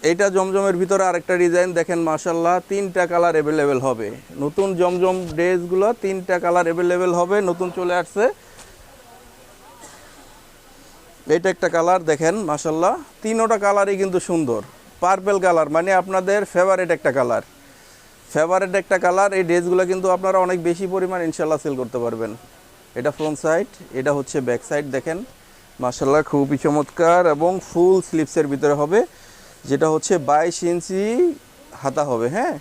এইটা জমজমের ভিতরে আরেকটা ডিজাইন দেখেন, মাশাআল্লাহ 3টা কালার অ্যাভেলেবেল হবে। নতুন জমজম ড্রেসগুলো 3টা কালার অ্যাভেলেবেল হবে, নতুন চলে আসছে। এইটা একটা কালার দেখেন, মাশাআল্লাহ 3টা কালারই কিন্তু সুন্দর। পার্পল কালার মানে আপনাদের ফেভারিট একটা কালার, ফেভারিট একটা কালার। এই ড্রেসগুলো কিন্তু আপনারা অনেক বেশি পরিমাণ ইনশাল্লাহ সেল করতে পারবেন। এটা ফ্রন্ট সাইড, এটা হচ্ছে ব্যাক সাইড দেখেন, মাশাআল্লাহ খুবই চমৎকার এবং ফুল স্লিভসের ভিতরে হবে, যেটা হচ্ছে 22 ইঞ্চি হাতা হবে। হ্যাঁ,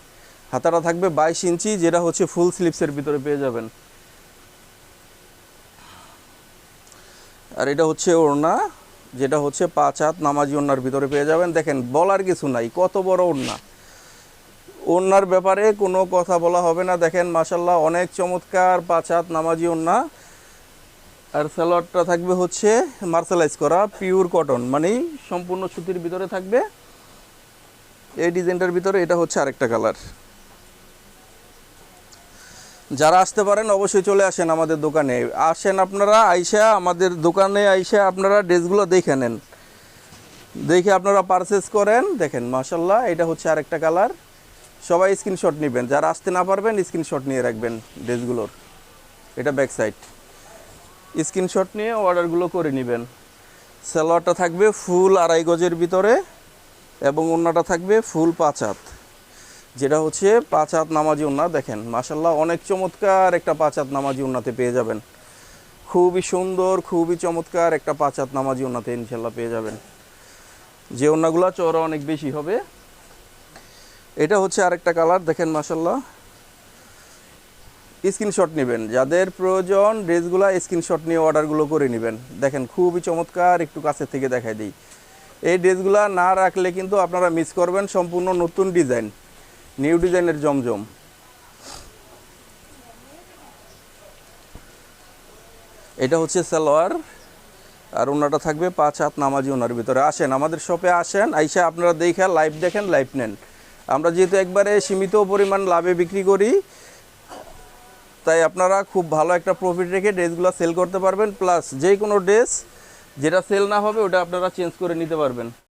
হাতাটা থাকবে 22 ইঞ্চি, যেটা হচ্ছে ফুল স্লিভসের ভিতরে পেয়ে যাবেন। আর এটা হচ্ছে ওড়না, যেটা হচ্ছে 5 হাত নামাজি ওড়নার ভিতরে পেয়ে যাবেন। দেখেন বলার কিছু নাই, কত বড় ওড়না, ওড়নার ব্যাপারে কোনো কথা বলা হবে না। দেখেন মাশাআল্লাহ অনেক চমৎকার 5 হাত নামাজি ওড়না। আর সালোয়ারটা থাকবে হচ্ছে মার্শালাইজ করা পিওর কটন, মানে সম্পূর্ণ সুতির ভিতরে থাকবে। এই ডিজাইনটার ভিতরে এটা হচ্ছে আরেকটা কালার। যারা আসতে পারেন অবশ্যই চলে আসেন আমাদের দোকানে, আসেন আপনারা আইসা আমাদের দোকানে আইসা আপনারা ড্রেসগুলো দেখে নেন, দেখে আপনারা পারচেস করেন। দেখেন মাশাআল্লাহ এটা হচ্ছে আরেকটা কালার। সবাই স্ক্রিনশট নেবেন, যারা আসতে না পারবেন স্ক্রিনশট নিয়ে রাখবেন ড্রেসগুলোর। এটা ব্যাক সাইড, স্ক্রিনশট নিয়ে অর্ডারগুলো করে নেবেন। সালোয়ারটা থাকবে ফুল 2.5 গজের ভিতরে এবং ওড়নাটা থাকবে ফুল 5 হাত, যেটা হচ্ছে 5 হাত নামাজি ওড়না। দেখেন মাশাআল্লাহ অনেক চমৎকার একটা 5 হাত নামাজি ওড়নাতে পেয়ে যাবেন। খুবই সুন্দর, খুবই চমৎকার একটা 5 হাত নামাজি ওড়নাতে ইনশাল্লাহ পেয়ে যাবেন, যে ওড়নাগুলো চওড়া অনেক বেশি হবে। এটা হচ্ছে আরেকটা কালার দেখেন মাশাআল্লাহ। স্ক্রিনশট নেবেন, যাদের প্রয়োজন ড্রেসগুলো স্ক্রিনশট নিয়ে অর্ডারগুলো করে নেবেন। দেখেন খুবই চমৎকার, একটু কাছে থেকে দেখাই দিই। এই ড্রেসগুলো না রাখলে কিন্তু আপনারা মিস করবেন। সম্পূর্ণ নতুন ডিজাইন, নিউ ডিজাইনের জমজম। এটা হচ্ছে সালোয়ার, আর ওনাটা থাকবে 5 হাত নামাজি ওনার ভিতরে। আসেন আমাদের শপে, আসেন আইসা আপনারা দেখে লাইভ দেখেন, লাইভ নেন। আমরা যেহেতু একবারে সীমিত পরিমাণ লাভে বিক্রি করি, তাই আপনারা খুব ভালো একটা প্রফিট রেখে ড্রেসগুলো সেল করতে পারবেন। প্লাস যে কোনো ড্রেস যেটা সেল না হবে ওটা আপনারা চেঞ্জ করে নিতে পারবেন।